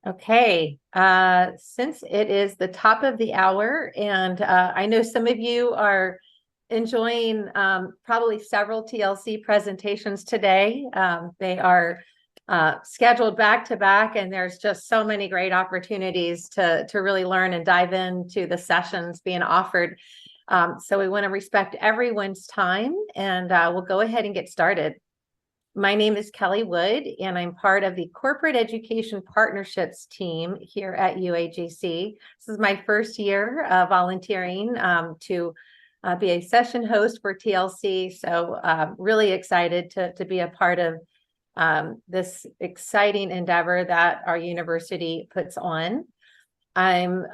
Okay, since it is the top of the hour, and I know some of you are enjoying probably several TLC presentations today. They are scheduled back to back, and there's just so many great opportunities to really learn and dive into the sessions being offered. So we want to respect everyone's time, and we'll go ahead and get started. My name is Kelly Wood, and I'm part of the Corporate Education Partnerships team here at UAGC. This is my first year volunteering to be a session host for TLC. So really excited to be a part of this exciting endeavor that our university puts on. I'm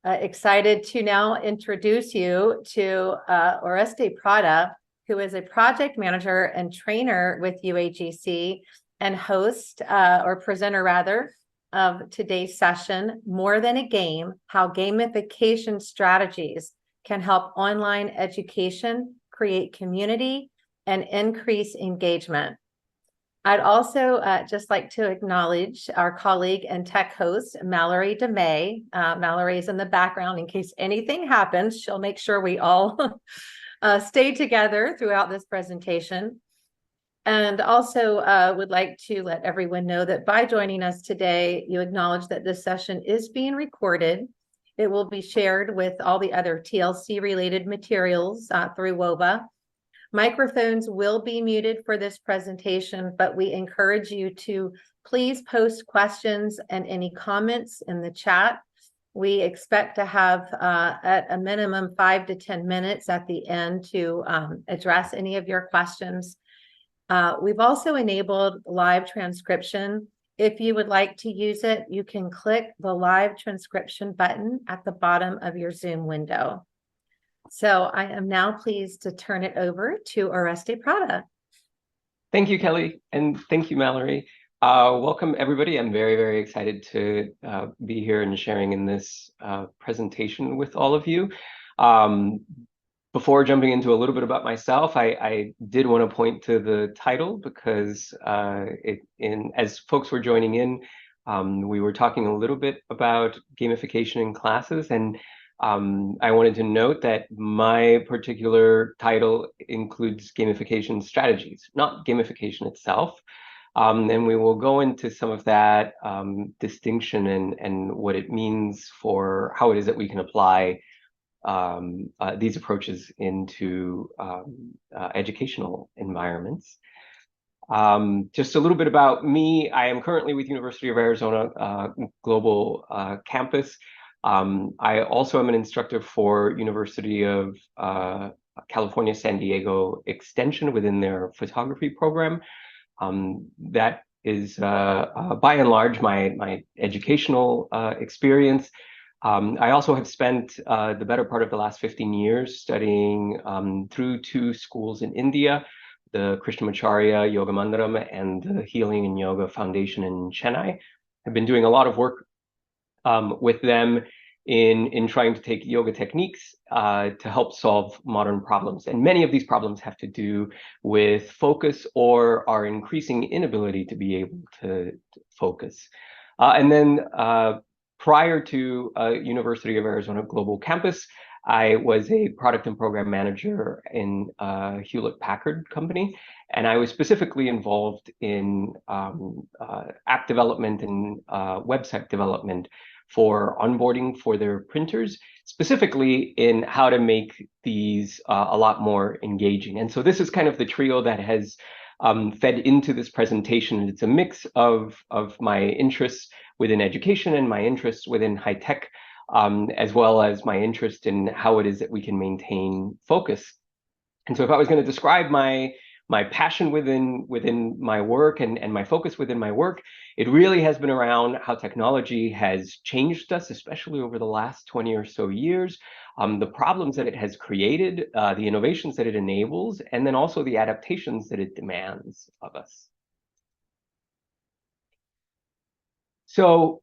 excited to now introduce you to Oreste Prada, who is a project manager and trainer with UAGC and host or presenter rather of today's session, More Than a Game, How Gamification Strategies Can Help Online Education Create Community and Increase Engagement. I'd also just like to acknowledge our colleague and tech host, Mallory DeMay. Mallory is in the background in case anything happens. She'll make sure we all stay together throughout this presentation. And also would like to let everyone know that by joining us today, you acknowledge that this session is being recorded. It will be shared with all the other TLC related materials through WOBA. Microphones will be muted for this presentation, but we encourage you to please post questions and any comments in the chat. We expect to have at a minimum 5 to 10 minutes at the end to address any of your questions. We've also enabled live transcription. If you would like to use it, you can click the live transcription button at the bottom of your Zoom window. So I am now pleased to turn it over to Oreste Prada. Thank you, Kelly, and thank you, Mallory. Welcome, everybody. I'm very, very excited to be here and sharing in this presentation with all of you. Before jumping into a little bit about myself, I did want to point to the title because as folks were joining in, we were talking a little bit about gamification in classes, and I wanted to note that my particular title includes gamification strategies, not gamification itself. And we will go into some of that distinction and what it means for how it is that we can apply these approaches into educational environments. Just a little bit about me. I am currently with University of Arizona Global Campus. I also am an instructor for University of California, San Diego Extension within their photography program. That is, by and large, my educational experience. I also have spent the better part of the last 15 years studying through 2 schools in India, the Krishnamacharya Yoga Mandiram and the Healing and Yoga Foundation in Chennai. I've been doing a lot of work with them in trying to take yoga techniques to help solve modern problems. And many of these problems have to do with focus or our increasing inability to be able to focus. And then prior to University of Arizona Global Campus, I was a product and program manager in Hewlett-Packard company, and I was specifically involved in app development and website development for onboarding for their printers, specifically in how to make these a lot more engaging. And so this is kind of the trio that has fed into this presentation. It's a mix of my interests within education and my interests within high tech, as well as my interest in how it is that we can maintain focus. And so if I was going to describe my passion within my work and my focus within my work, it really has been around how technology has changed us, especially over the last 20 or so years, the problems that it has created, the innovations that it enables, and then also the adaptations that it demands of us. So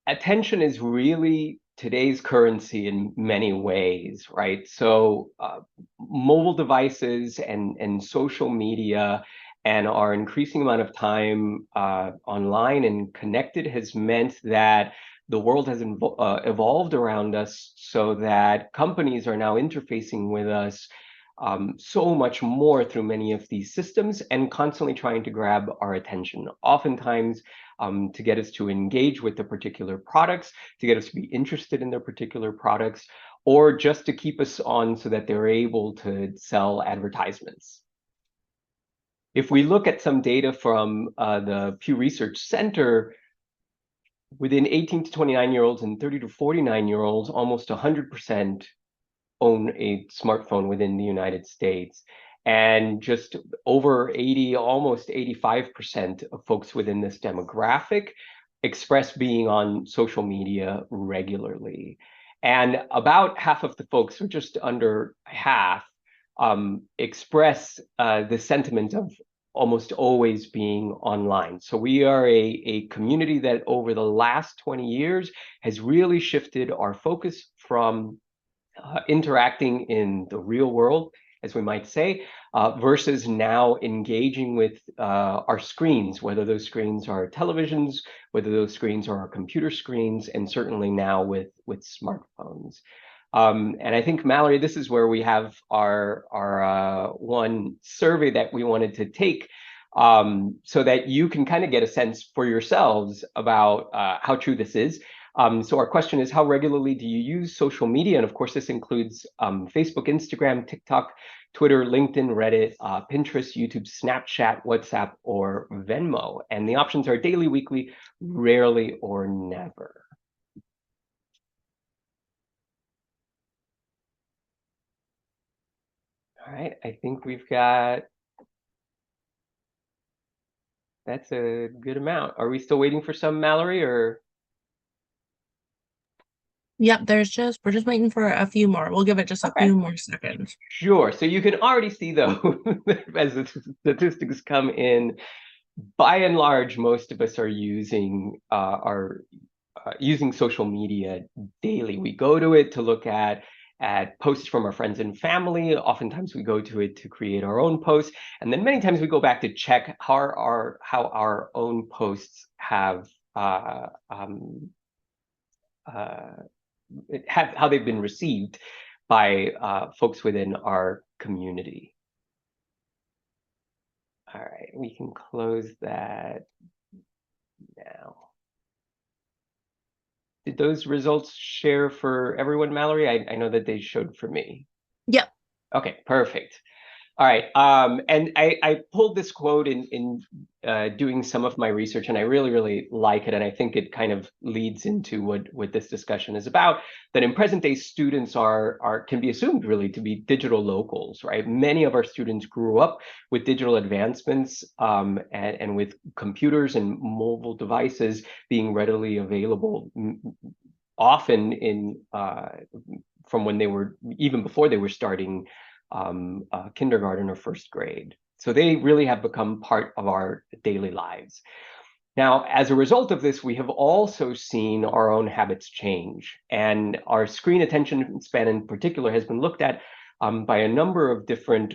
attention is really today's currency in many ways, right? So mobile devices and social media and our increasing amount of time online and connected has meant that the world has evolved around us so that companies are now interfacing with us so much more through many of these systems and constantly trying to grab our attention, oftentimes to get us to engage with the particular products, to get us to be interested in their particular products, or just to keep us on so that they're able to sell advertisements. If we look at some data from the Pew Research Center, within 18 to 29-year-olds and 30 to 49-year-olds, almost 100% own a smartphone within the United States. And just over 80, almost 85% of folks within this demographic express being on social media regularly. And about half of the folks, or just under half, express the sentiment of almost always being online. So we are a community that over the last 20 years has really shifted our focus from interacting in the real world, as we might say, versus now engaging with our screens, whether those screens are televisions, whether those screens are our computer screens, and certainly now with smartphones. And I think, Mallory, this is where we have our one survey that we wanted to take so that you can kind of get a sense for yourselves about how true this is. So our question is, how regularly do you use social media? And of course, this includes Facebook, Instagram, TikTok, Twitter, LinkedIn, Reddit, Pinterest, YouTube, Snapchat, WhatsApp, or Venmo. And the options are daily, weekly, rarely, or never. All right, I think we've got, that's a good amount. Are we still waiting for some, Mallory, or? Yep, we're just waiting for a few more. We'll give it just a few more seconds. Sure. So you can already see, though, as the statistics come in, by and large, most of us are using using social media daily. We go to it to look at posts from our friends and family. Oftentimes we go to it to create our own posts. And then many times we go back to check how our own posts have how they've been received by folks within our community. All right, we can close that now. Did those results share for everyone, Mallory? I know that they showed for me. Yep. Okay, perfect. All right, and I pulled this quote in doing some of my research, and I really, really like it, and I think it kind of leads into what this discussion is about, that in present day, students can be assumed really to be digital locals, right? Many of our students grew up with digital advancements and with computers and mobile devices being readily available, often from when they were, even before they were starting kindergarten or first grade. So they really have become part of our daily lives. Now, as a result of this, we have also seen our own habits change, and our screen attention span in particular has been looked at by a number of different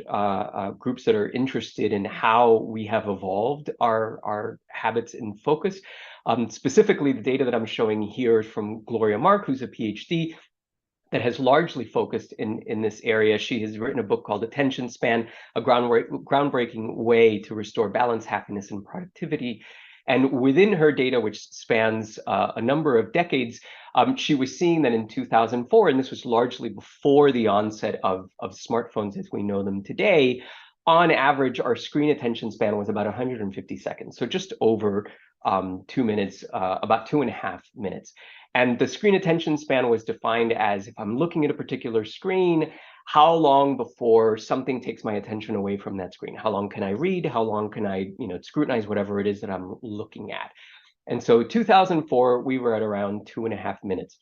groups that are interested in how we have evolved our habits in focus. Specifically, the data that I'm showing here is from Gloria Mark, who's a PhD that has largely focused in this area. She has written a book called Attention Span, a groundbreaking way to restore balance, happiness, and productivity. And within her data, which spans a number of decades, she was seeing that in 2004, and this was largely before the onset of smartphones as we know them today, on average, our screen attention span was about 150 seconds. So just over 2 minutes, about 2.5 minutes. And the screen attention span was defined as, if I'm looking at a particular screen, how long before something takes my attention away from that screen? How long can I read? How long can I, scrutinize whatever it is that I'm looking at? And so 2004, we were at around 2.5 minutes,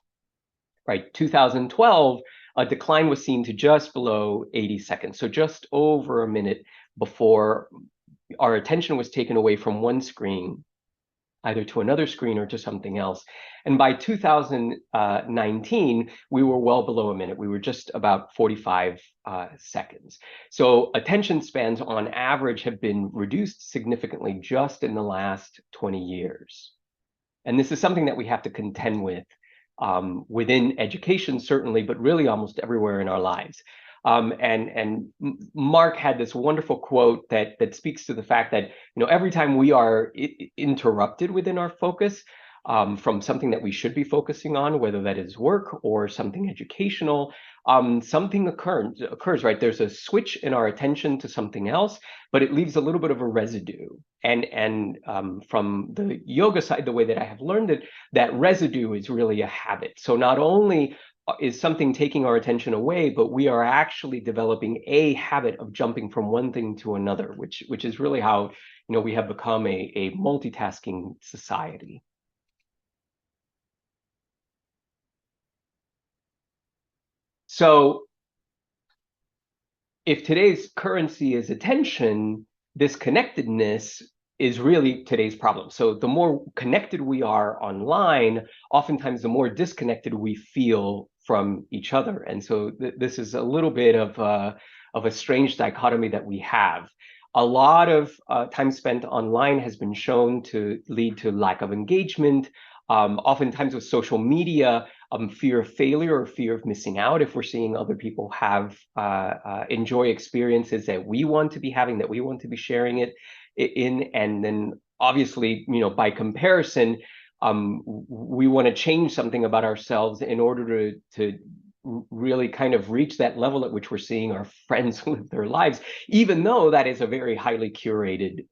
right? 2012, a decline was seen to just below 80 seconds. So just over a minute before our attention was taken away from one screen either to another screen or to something else. And by 2019, we were well below a minute. We were just about 45 seconds. So attention spans on average have been reduced significantly just in the last 20 years. And this is something that we have to contend with within education, certainly, but really almost everywhere in our lives. And Mark had this wonderful quote that speaks to the fact that, every time we are interrupted within our focus from something that we should be focusing on, whether that is work or something educational, something occurs, right? There's a switch in our attention to something else, but it leaves a little bit of a residue. And from the yoga side, the way that I have learned it, that residue is really a habit. So not only is something taking our attention away, but we are actually developing a habit of jumping from one thing to another, which is really how we have become a multitasking society. So if today's currency is attention, this connectedness is really today's problem. So the more connected we are online, oftentimes the more disconnected we feel from each other. And so this is a little bit of a strange dichotomy that we have. A lot of time spent online has been shown to lead to lack of engagement. Oftentimes with social media, fear of failure or fear of missing out. If we're seeing other people have enjoy experiences that we want to be having, that we want to be sharing it in, and then obviously, by comparison, we want to change something about ourselves in order to really kind of reach that level at which we're seeing our friends live their lives, even though that is a very highly curated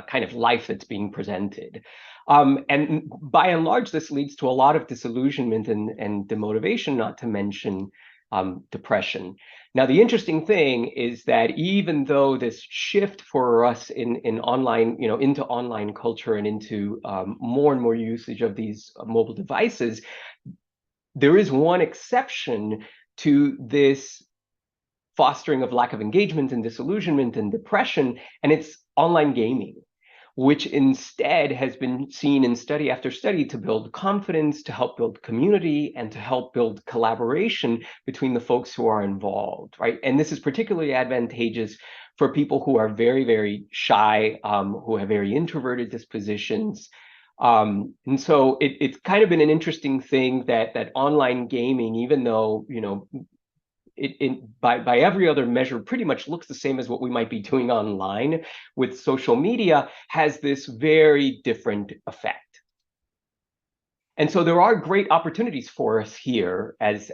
kind of life that's being presented. And by and large, this leads to a lot of disillusionment and demotivation, not to mention depression. Now, the interesting thing is that even though this shift for us in online, into online culture and into more and more usage of these mobile devices, there is one exception to this fostering of lack of engagement and disillusionment and depression, and it's online gaming, which instead has been seen in study after study to build confidence, to help build community, and to help build collaboration between the folks who are involved, right? And this is particularly advantageous for people who are very, very shy, who have very introverted dispositions. And so it's kind of been an interesting thing that online gaming, even though, by every other measure pretty much looks the same as what we might be doing online with social media, has this very different effect. And so there are great opportunities for us here as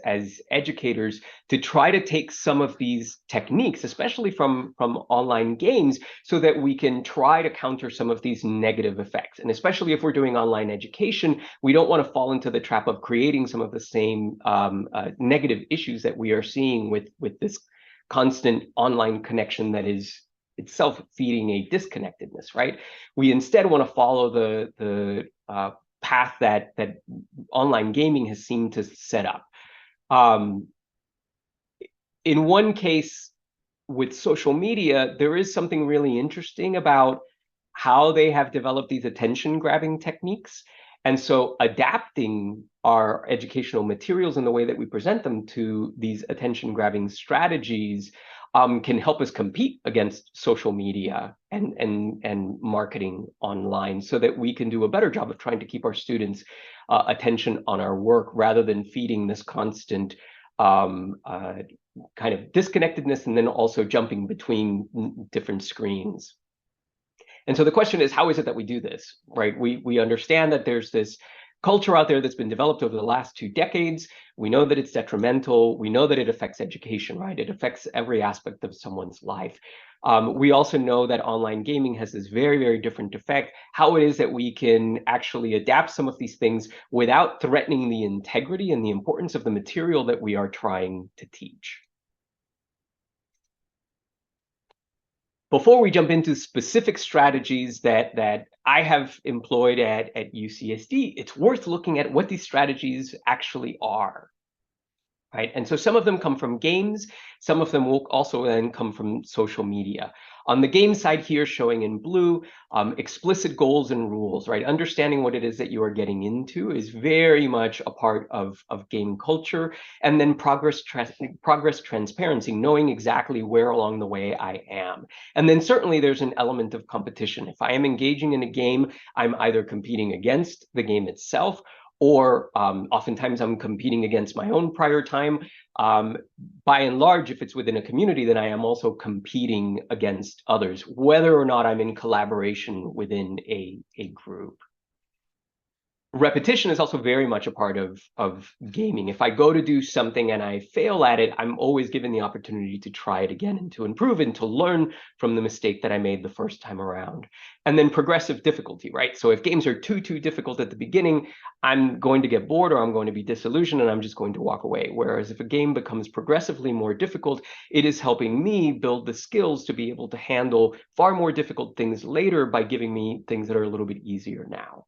educators to try to take some of these techniques, especially from online games, so that we can try to counter some of these negative effects. And especially if we're doing online education, we don't want to fall into the trap of creating some of the same negative issues that we are seeing with this constant online connection that is itself feeding a disconnectedness, right? We instead want to follow the path that online gaming has seemed to set up. In one case with social media, there is something really interesting about how they have developed these attention-grabbing techniques. And so adapting our educational materials and the way that we present them to these attention-grabbing strategies can help us compete against social media and marketing online, so that we can do a better job of trying to keep our students' attention on our work, rather than feeding this constant kind of disconnectedness and then also jumping between different screens. And so the question is, how is it that we do this, right? We understand that there's this culture out there that's been developed over the last 2 decades. We know that it's detrimental. We know that it affects education, right? It affects every aspect of someone's life. We also know that online gaming has this very, very different effect. How it is that we can actually adapt some of these things without threatening the integrity and the importance of the material that we are trying to teach. Before we jump into specific strategies that I have employed at UCSD, it's worth looking at what these strategies actually are. right? And so some of them come from games, some of them will also then come from social media. On the game side here, showing in blue, explicit goals and rules, right? Understanding what it is that you are getting into is very much a part of game culture. And then progress transparency, knowing exactly where along the way I am. And then certainly there's an element of competition. If I am engaging in a game, I'm either competing against the game itself, or oftentimes I'm competing against my own prior time. By and large, if it's within a community, then I am also competing against others, whether or not I'm in collaboration within a group. Repetition is also very much a part of gaming. If I go to do something and I fail at it, I'm always given the opportunity to try it again and to improve and to learn from the mistake that I made the first time around. And then progressive difficulty, right? So if games are too difficult at the beginning, I'm going to get bored or I'm going to be disillusioned and I'm just going to walk away. Whereas if a game becomes progressively more difficult, it is helping me build the skills to be able to handle far more difficult things later by giving me things that are a little bit easier now.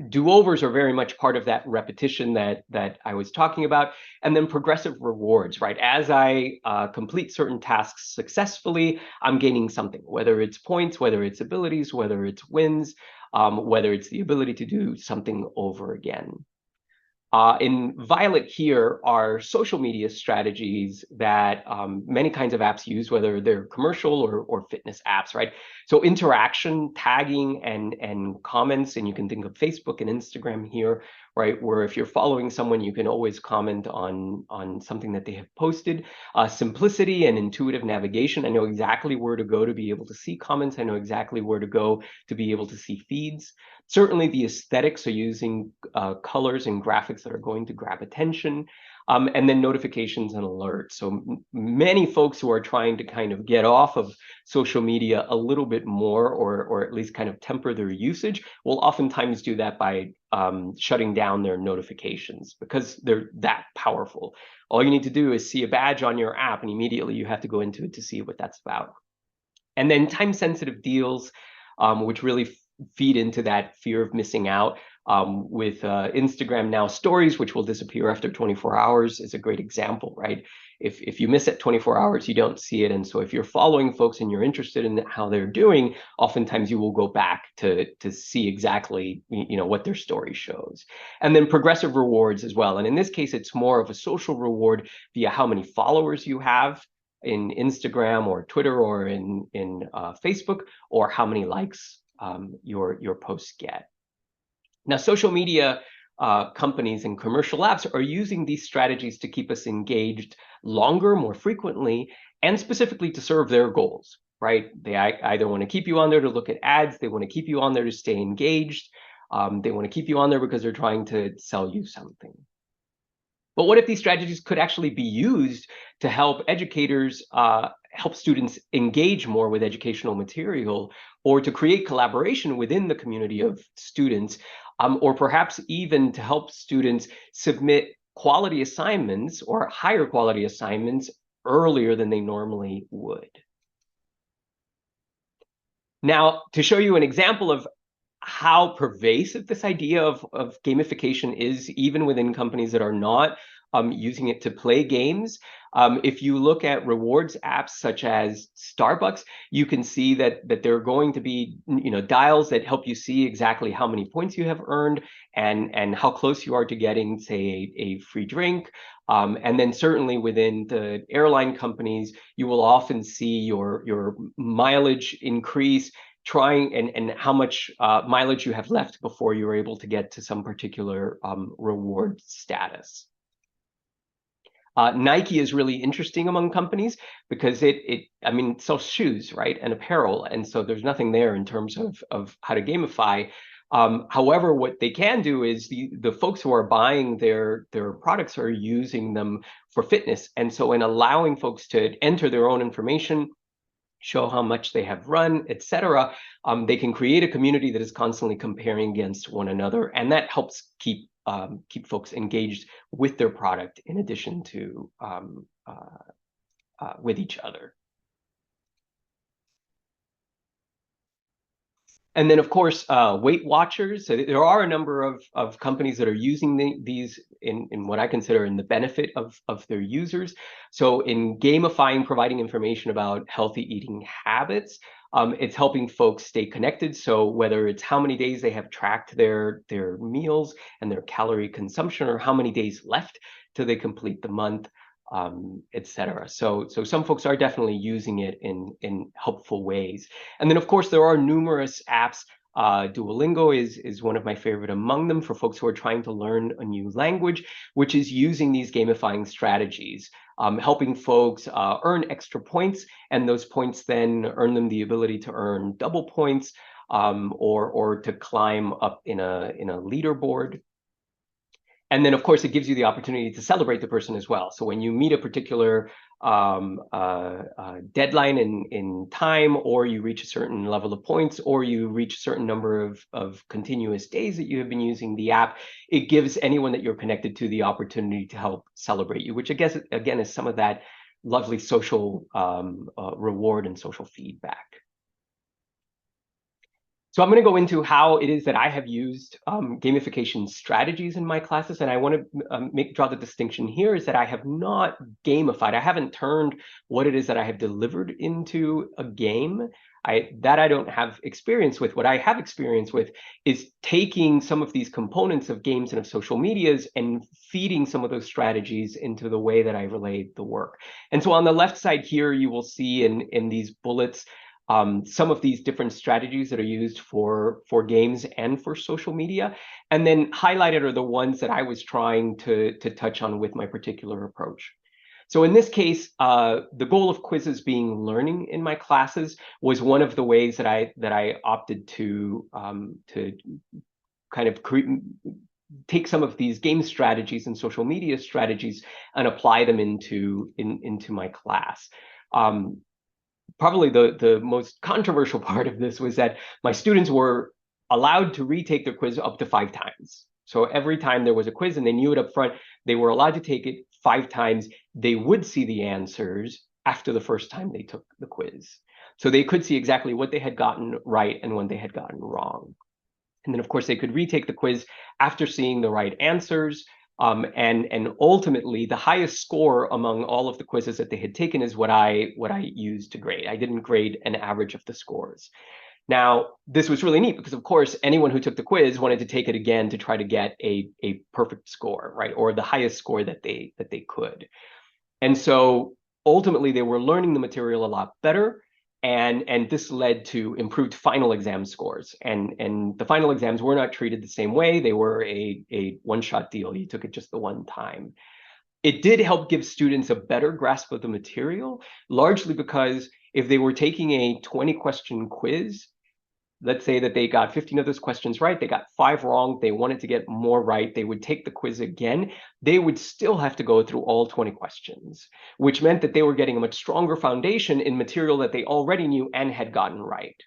Do-overs are very much part of that repetition that I was talking about. And then progressive rewards, right? As I complete certain tasks successfully, I'm gaining something, whether it's points, whether it's abilities, whether it's wins, whether it's the ability to do something over again. In violet here are social media strategies that many kinds of apps use, whether they're commercial or fitness apps, right? So interaction, tagging, and comments, and you can think of Facebook and Instagram here, right? Where if you're following someone, you can always comment on something that they have posted. Simplicity and intuitive navigation. I know exactly where to go to be able to see comments. I know exactly where to go to be able to see feeds. Certainly the aesthetics, so using colors and graphics that are going to grab attention, and then notifications and alerts. So many folks who are trying to kind of get off of social media a little bit more, or at least kind of temper their usage, will oftentimes do that by shutting down their notifications because they're that powerful. All you need to do is see a badge on your app and immediately you have to go into it to see what that's about. And then time-sensitive deals, which really feed into that fear of missing out. With Instagram now, stories, which will disappear after 24 hours, is a great example, right? If you miss it 24 hours, you don't see it. And so if you're following folks and you're interested in how they're doing, oftentimes you will go back to see exactly what their story shows. And then progressive rewards as well. And in this case, it's more of a social reward via how many followers you have in Instagram or Twitter or in Facebook, or how many likes your posts get. Now, social media companies and commercial apps are using these strategies to keep us engaged longer, more frequently, and specifically to serve their goals, right? They either want to keep you on there to look at ads, they want to keep you on there to stay engaged, they want to keep you on there because they're trying to sell you something. But what if these strategies could actually be used to help educators help students engage more with educational material, or to create collaboration within the community of students, or perhaps even to help students submit quality assignments or higher quality assignments earlier than they normally would? Now, to show you an example of how pervasive this idea of gamification is, even within companies that are not using it to play games. If you look at rewards apps such as Starbucks, you can see that there are going to be dials that help you see exactly how many points you have earned and how close you are to getting, say, a free drink. And then certainly within the airline companies, you will often see your mileage increase, trying and how much mileage you have left before you're able to get to some particular reward status. Nike is really interesting among companies because it sells shoes, right, and apparel, and so there's nothing there in terms of how to gamify. However, what they can do is the folks who are buying their products are using them for fitness, and so in allowing folks to enter their own information, show how much they have run, etc., they can create a community that is constantly comparing against one another, and that helps keep folks engaged with their product in addition to with each other. And then, of course, Weight Watchers. So there are a number of companies that are using these in what I consider in the benefit of their users. So in gamifying, providing information about healthy eating habits, it's helping folks stay connected. So whether it's how many days they have tracked their meals and their calorie consumption, or how many days left till they complete the month, etc. So some folks are definitely using it in helpful ways. And then, of course, there are numerous apps. Duolingo is one of my favorite among them for folks who are trying to learn a new language, which is using these gamifying strategies, helping folks earn extra points, and those points then earn them the ability to earn double points, or to climb up in a leaderboard. And then, of course, it gives you the opportunity to celebrate the person as well. So when you meet a particular deadline in time, or you reach a certain level of points, or you reach a certain number of continuous days that you have been using the app, it gives anyone that you're connected to the opportunity to help celebrate you, which I guess, again, is some of that lovely social reward and social feedback. So I'm going to go into how it is that I have used gamification strategies in my classes. And I want to draw the distinction here is that I have not gamified. I haven't turned what it is that I have delivered into a game. I don't have experience with. What I have experience with is taking some of these components of games and of social medias and feeding some of those strategies into the way that I relate the work. And so on the left side here, you will see in these bullets some of these different strategies that are used for games and for social media. And then highlighted are the ones that I was trying to touch on with my particular approach. So in this case, the goal of quizzes being learning in my classes was one of the ways that I opted to kind of take some of these game strategies and social media strategies and apply them into my class. Probably the most controversial part of this was that my students were allowed to retake their quiz up to 5 times. So every time there was a quiz and they knew it up front, they were allowed to take it 5 times. They would see the answers after the first time they took the quiz. So they could see exactly what they had gotten right and when they had gotten wrong. And then, of course, they could retake the quiz after seeing the right answers. And ultimately, the highest score among all of the quizzes that they had taken is what I used to grade. I didn't grade an average of the scores. Now, this was really neat because, of course, anyone who took the quiz wanted to take it again to try to get a perfect score, right, or the highest score that they could. And so ultimately, they were learning the material a lot better. And this led to improved final exam scores. And the final exams were not treated the same way. They were a one-shot deal. You took it just the one time. It did help give students a better grasp of the material, largely because if they were taking a 20-question quiz, let's say that they got 15 of those questions right, they got 5 wrong, they wanted to get more right, they would take the quiz again, they would still have to go through all 20 questions, which meant that they were getting a much stronger foundation in material that they already knew and had gotten right.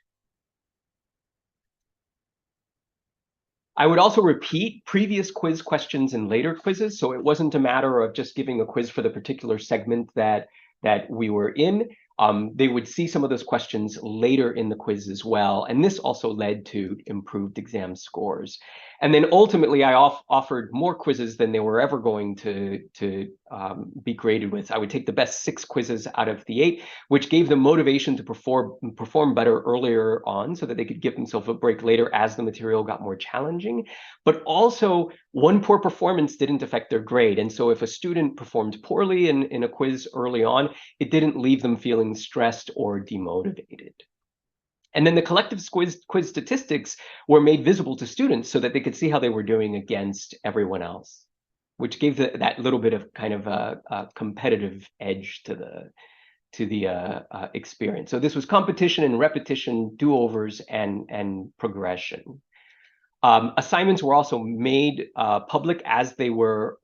I would also repeat previous quiz questions in later quizzes, so it wasn't a matter of just giving a quiz for the particular segment that we were in. They would see some of those questions later in the quiz as well. And this also led to improved exam scores. And then ultimately, I offered more quizzes than they were ever going to be graded with. I would take the best 6 quizzes out of the 8, which gave them motivation to perform better earlier on so that they could give themselves a break later as the material got more challenging. But also, one poor performance didn't affect their grade. And so if a student performed poorly in a quiz early on, it didn't leave them feeling stressed or demotivated. And then the collective quiz statistics were made visible to students so that they could see how they were doing against everyone else, which gave that little bit of kind of a competitive edge to the experience. So this was competition and repetition, do-overs, and progression. Assignments were also made public as they were,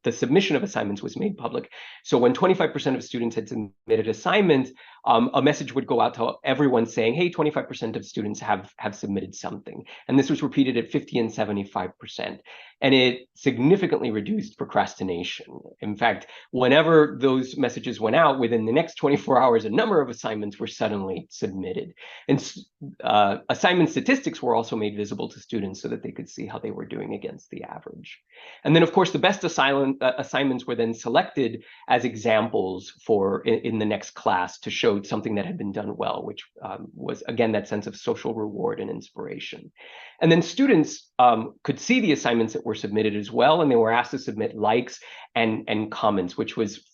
the submission of assignments was made public. So when 25% of students had submitted assignments, a message would go out to everyone saying, hey, 25% of students have submitted something. And this was repeated at 50 and 75%. And it significantly reduced procrastination. In fact, whenever those messages went out, within the next 24 hours, a number of assignments were suddenly submitted. And assignment statistics were also made visible to students so that they could see how they were doing against the average. And then, of course, the best assignments were then selected as examples for in the next class to show something that had been done well, which was, again, that sense of social reward and inspiration. And then students could see the assignments that were submitted as well, and they were asked to submit likes and comments, which was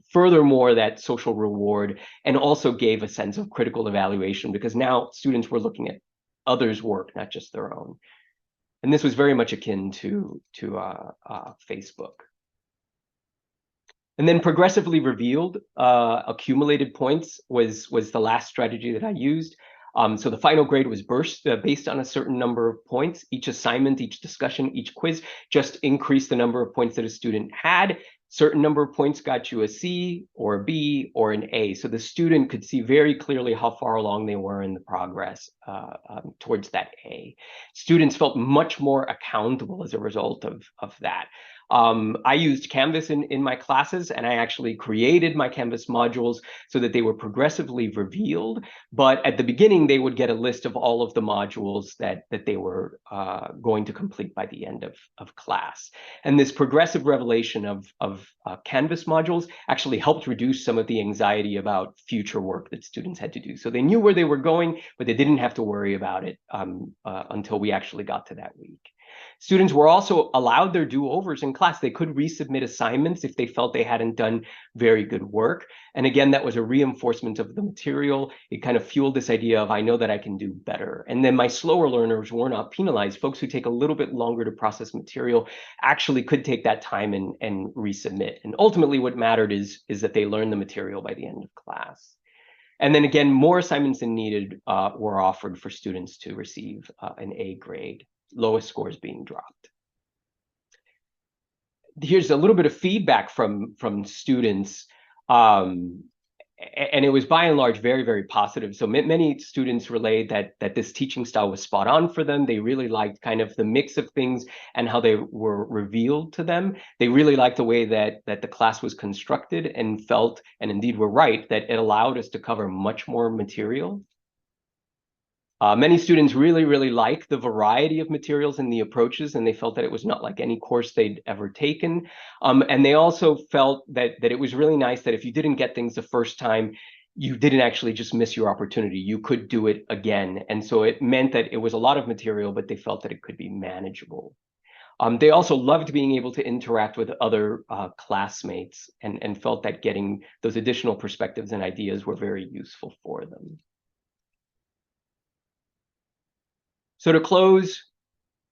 furthermore that social reward, and also gave a sense of critical evaluation, because now students were looking at others' work, not just their own. And this was very much akin to Facebook. And then progressively revealed accumulated points was the last strategy that I used. So the final grade was based on a certain number of points. Each assignment, each discussion, each quiz just increased the number of points that a student had. Certain number of points got you a C or a B or an A. So the student could see very clearly how far along they were in the progress towards that A. Students felt much more accountable as a result of that. I used Canvas in my classes, and I actually created my Canvas modules so that they were progressively revealed. But at the beginning, they would get a list of all of the modules that they were going to complete by the end of class. And this progressive revelation of Canvas modules actually helped reduce some of the anxiety about future work that students had to do. So they knew where they were going, but they didn't have to worry about it until we actually got to that week. Students were also allowed their do-overs in class. They could resubmit assignments if they felt they hadn't done very good work. And again, that was a reinforcement of the material. It kind of fueled this idea of, I know that I can do better. And then my slower learners were not penalized. Folks who take a little bit longer to process material actually could take that time and resubmit. And ultimately what mattered is that they learned the material by the end of class. And then again, more assignments than needed were offered for students to receive an A grade. Lowest scores being dropped. Here's a little bit of feedback from students, and it was by and large very, very positive. So many students relayed that this teaching style was spot on for them. They really liked kind of the mix of things and how they were revealed to them. They really liked the way that the class was constructed, and felt, and indeed were right, that it allowed us to cover much more material. Many students really, really liked the variety of materials and the approaches, and they felt that it was not like any course they'd ever taken. And they also felt that it was really nice that if you didn't get things the first time, you didn't actually just miss your opportunity. You could do it again. And so it meant that it was a lot of material, but they felt that it could be manageable. They also loved being able to interact with other classmates, and felt that getting those additional perspectives and ideas were very useful for them. So to close,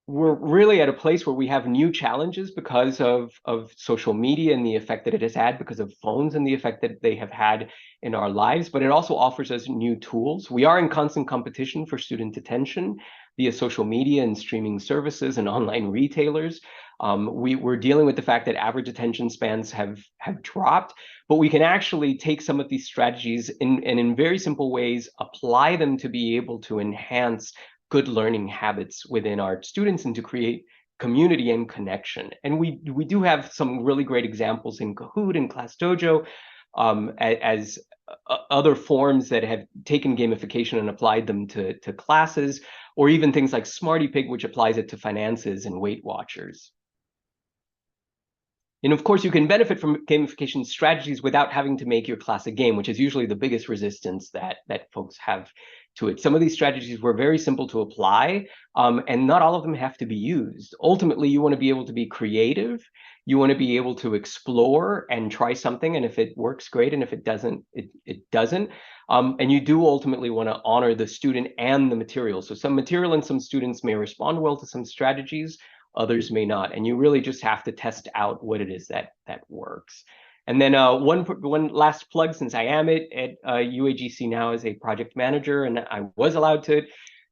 we're really at a place where we have new challenges because of social media and the effect that it has had, because of phones and the effect that they have had in our lives, but it also offers us new tools. We are in constant competition for student attention via social media and streaming services and online retailers. We're dealing with the fact that average attention spans have dropped, but we can actually take some of these strategies and in very simple ways, apply them to be able to enhance good learning habits within our students and to create community and connection. And we do have some really great examples in Kahoot and ClassDojo as other forms that have taken gamification and applied them to classes, or even things like SmartyPig, which applies it to finances and Weight Watchers. And of course, you can benefit from gamification strategies without having to make your class a game, which is usually the biggest resistance that folks have to it. Some of these strategies were very simple to apply, and not all of them have to be used. Ultimately, you want to be able to be creative. You want to be able to explore and try something, and if it works, great, and if it doesn't, it doesn't. And you do ultimately want to honor the student and the material. So some material and some students may respond well to some strategies, others may not, and you really just have to test out what it is that works. And then one last plug, since I am at UAGC now as a project manager, and I was allowed to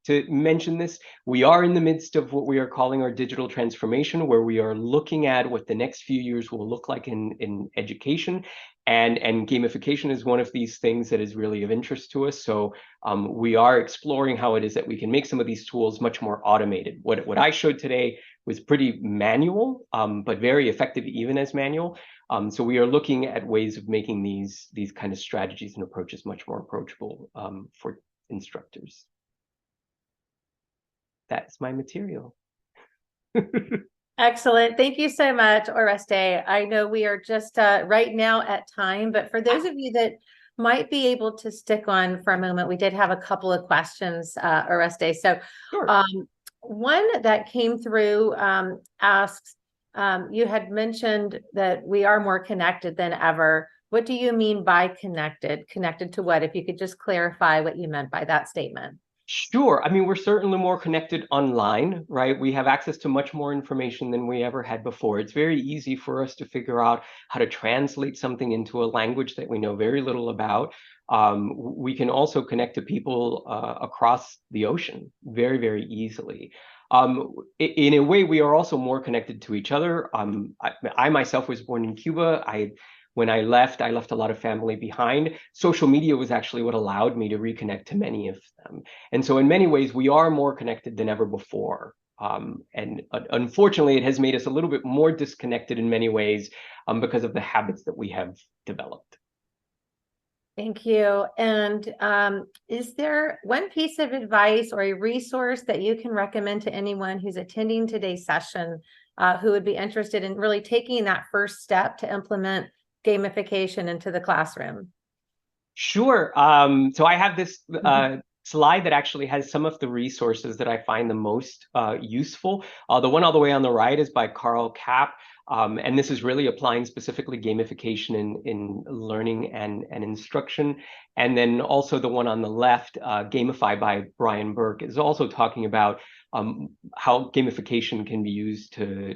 to mention this. We are in the midst of what we are calling our digital transformation, where we are looking at what the next few years will look like in education. And gamification is one of these things that is really of interest to us. So we are exploring how it is that we can make some of these tools much more automated. What I showed today was pretty manual, but very effective even as manual. So we are looking at ways of making these kind of strategies and approaches much more approachable for instructors. That's my material. Excellent. Thank you so much, Oreste. I know we are just right now at time, but for those of you that might be able to stick on for a moment, we did have a couple of questions, Oreste. So Sure. one that came through asks, you had mentioned that we are more connected than ever. What do you mean by connected? Connected to what? If you could just clarify what you meant by that statement. Sure. I mean, we're certainly more connected online, right? We have access to much more information than we ever had before. It's very easy for us to figure out how to translate something into a language that we know very little about. We can also connect to people across the ocean very, very easily. In a way, we are also more connected to each other. I myself was born in Cuba. When I left a lot of family behind. Social media was actually what allowed me to reconnect to many of them. And so in many ways, we are more connected than ever before. And unfortunately, it has made us a little bit more disconnected in many ways because of the habits that we have developed. Thank you. And is there one piece of advice or a resource that you can recommend to anyone who's attending today's session who would be interested in really taking that first step to implement gamification into the classroom? Sure. So I have this slide that actually has some of the resources that I find the most useful. The one all the way on the right is by Carl Kapp. And this is really applying specifically gamification in learning and instruction. And then also the one on the left, Gamify by Brian Burke, is also talking about how gamification can be used to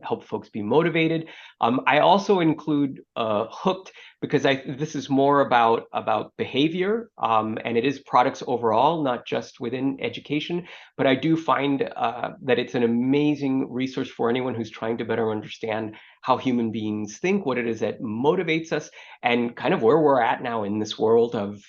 help folks be motivated. I also include Hooked because this is more about behavior, and it is products overall, not just within education. But I do find that it's an amazing resource for anyone who's trying to better understand how human beings think, what it is that motivates us, and kind of where we're at now in this world of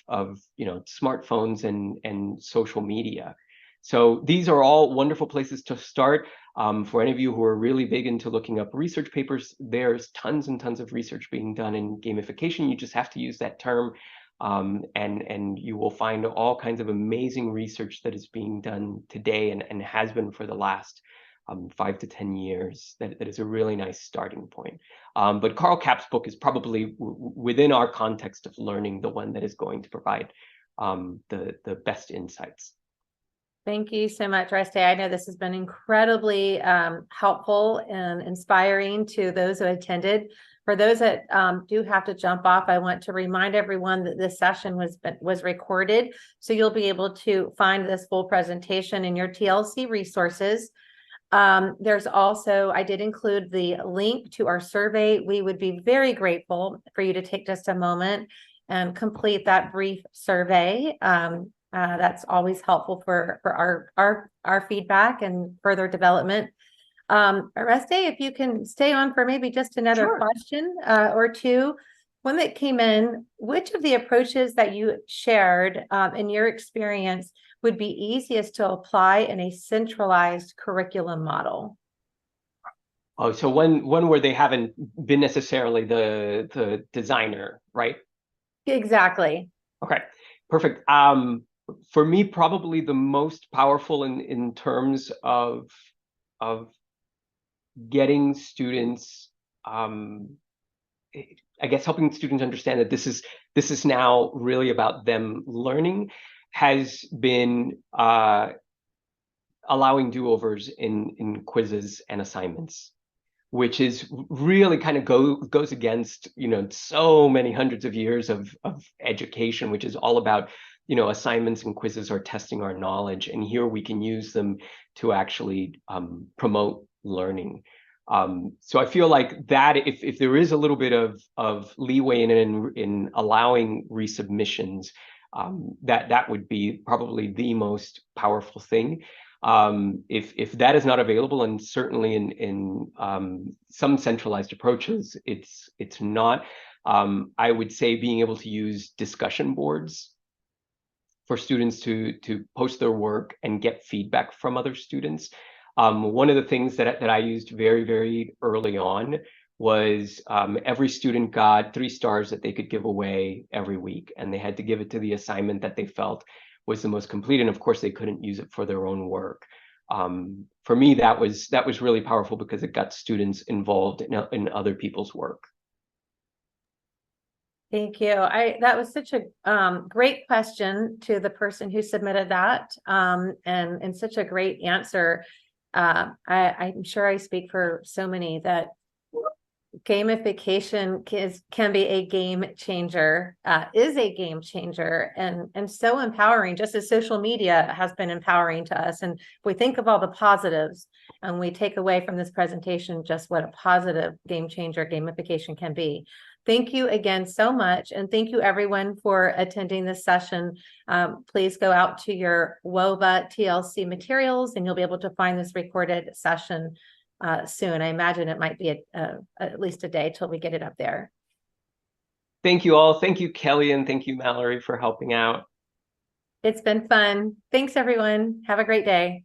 smartphones and social media. So these are all wonderful places to start. For any of you who are really big into looking up research papers, there's tons and tons of research being done in gamification. You just have to use that term, and you will find all kinds of amazing research that is being done today and has been for the last 5 to 10 years. That is a really nice starting point. But Carl Kapp's book is probably within our context of learning the one that is going to provide the best insights. Thank you so much, Oreste. I know this has been incredibly helpful and inspiring to those who attended. For those that do have to jump off, I want to remind everyone that this session was recorded, so you'll be able to find this full presentation in your TLC resources. There's also, I did include the link to our survey. We would be very grateful for you to take just a moment and complete that brief survey. That's always helpful for our feedback and further development. Oreste, if you can stay on for maybe just another Sure. question or two. One that came in, which of the approaches that you shared in your experience would be easiest to apply in a centralized curriculum model? Oh, so one where they haven't been necessarily the designer, right? Exactly. Okay, perfect. For me, probably the most powerful in terms of getting students, I guess helping students understand that this is now really about them learning, has been allowing do-overs in quizzes and assignments, which is really kind of goes against so many hundreds of years of education, which is all about assignments and quizzes are testing our knowledge, and here we can use them to actually promote learning. So I feel like that if there is a little bit of leeway in allowing resubmissions, that would be probably the most powerful thing. If that is not available, and certainly in some centralized approaches, it's not. I would say being able to use discussion boards for students to post their work and get feedback from other students. One of the things that I used very early on was every student got 3 stars that they could give away every week, and they had to give it to the assignment that they felt was the most complete, and of course they couldn't use it for their own work. For me, that was really powerful because it got students involved in other people's work. Thank you. That was such a great question to the person who submitted that, and such a great answer. I'm sure I speak for so many that gamification can be a game changer, is a game changer, and so empowering, just as social media has been empowering to us. And if we think of all the positives and we take away from this presentation just what a positive game changer gamification can be. Thank you again so much. And thank you everyone for attending this session. Please go out to your WOVA TLC materials and you'll be able to find this recorded session soon. I imagine it might be at least a day till we get it up there. Thank you all. Thank you, Kelly, and thank you, Mallory, for helping out. It's been fun. Thanks, everyone. Have a great day.